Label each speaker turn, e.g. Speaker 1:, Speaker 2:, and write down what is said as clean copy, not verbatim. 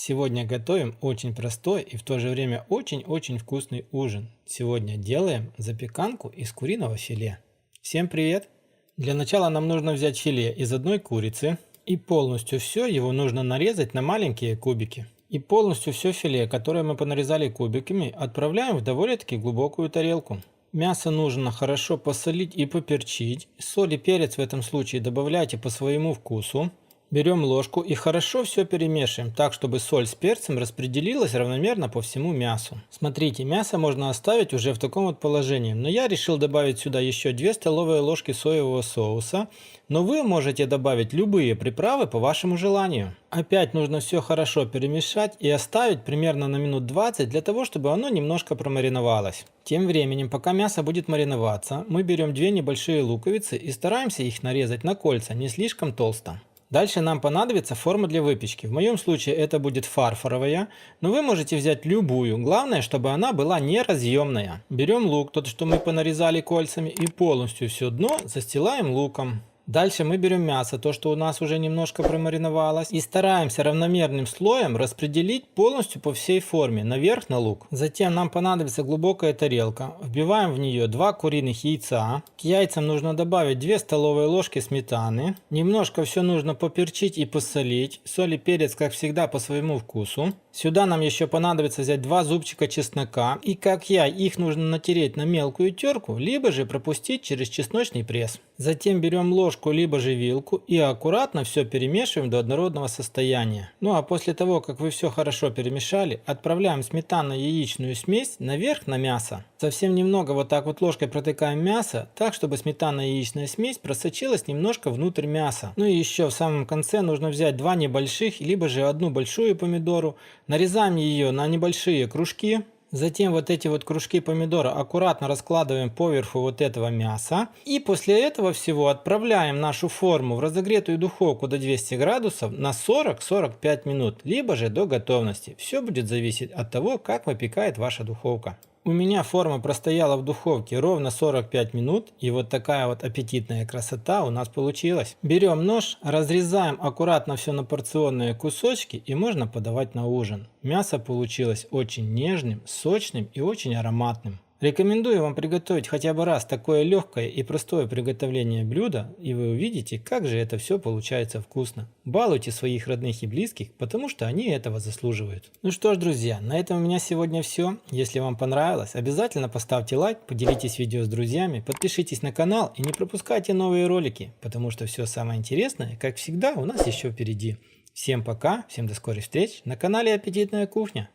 Speaker 1: Сегодня готовим очень простой и в то же время очень-очень вкусный ужин. Сегодня делаем запеканку из куриного филе. Всем привет! Для начала нам нужно взять филе из одной курицы и полностью все его нужно нарезать на маленькие кубики. И полностью все филе, которое мы понарезали кубиками, отправляем в довольно-таки глубокую тарелку. Мясо нужно хорошо посолить и поперчить. Соль и перец в этом случае добавляйте по своему вкусу. Берем ложку и хорошо все перемешиваем, так чтобы соль с перцем распределилась равномерно по всему мясу. Смотрите, мясо можно оставить уже в таком вот положении, но я решил добавить сюда еще 2 столовые ложки соевого соуса, но вы можете добавить любые приправы по вашему желанию. Опять нужно все хорошо перемешать и оставить примерно на минут 20 для того, чтобы оно немножко промариновалось. Тем временем, пока мясо будет мариноваться, мы берем 2 небольшие луковицы и стараемся их нарезать на кольца, не слишком толсто. Дальше нам понадобится форма для выпечки. В моем случае это будет фарфоровая, но вы можете взять любую. Главное, чтобы она была неразъемная. Берем лук, тот, что мы понарезали кольцами, и полностью все дно застилаем луком. Дальше мы берем мясо, то, что у нас уже немножко промариновалось, и стараемся равномерным слоем распределить полностью по всей форме, наверх на лук. Затем нам понадобится глубокая тарелка. Вбиваем в нее 2 куриных яйца. К яйцам нужно добавить 2 столовые ложки сметаны. Немножко все нужно поперчить и посолить. Соль и перец, как всегда, по своему вкусу. Сюда нам еще понадобится взять 2 зубчика чеснока. И как я, их нужно натереть на мелкую терку, либо же пропустить через чесночный пресс. Затем берем ложку либо же вилку и аккуратно все перемешиваем до однородного состояния. Ну а после того, как вы все хорошо перемешали, отправляем сметанно-яичную смесь наверх на мясо. Совсем немного вот так вот ложкой протыкаем мясо, так чтобы сметанно-яичная смесь просочилась немножко внутрь мяса. Ну и еще в самом конце нужно взять 2 небольших, либо же 1 большую помидору, нарезаем ее на небольшие кружки. Затем вот эти вот кружки помидора аккуратно раскладываем поверху вот этого мяса. И после этого всего отправляем нашу форму в разогретую духовку до 200 градусов на 40-45 минут, либо же до готовности. Все будет зависеть от того, как выпекает ваша духовка. У меня форма простояла в духовке ровно 45 минут, и вот такая вот аппетитная красота у нас получилась. Берем нож, разрезаем аккуратно все на порционные кусочки, и можно подавать на ужин. Мясо получилось очень нежным, сочным и очень ароматным. Рекомендую вам приготовить хотя бы раз такое легкое и простое приготовление блюда, и вы увидите, как же это все получается вкусно. Балуйте своих родных и близких, потому что они этого заслуживают. Ну что ж, друзья, на этом у меня сегодня все. Если вам понравилось, обязательно поставьте лайк, поделитесь видео с друзьями, подпишитесь на канал и не пропускайте новые ролики, потому что все самое интересное, как всегда, у нас еще впереди. Всем пока, всем до скорых встреч на канале Аппетитная кухня.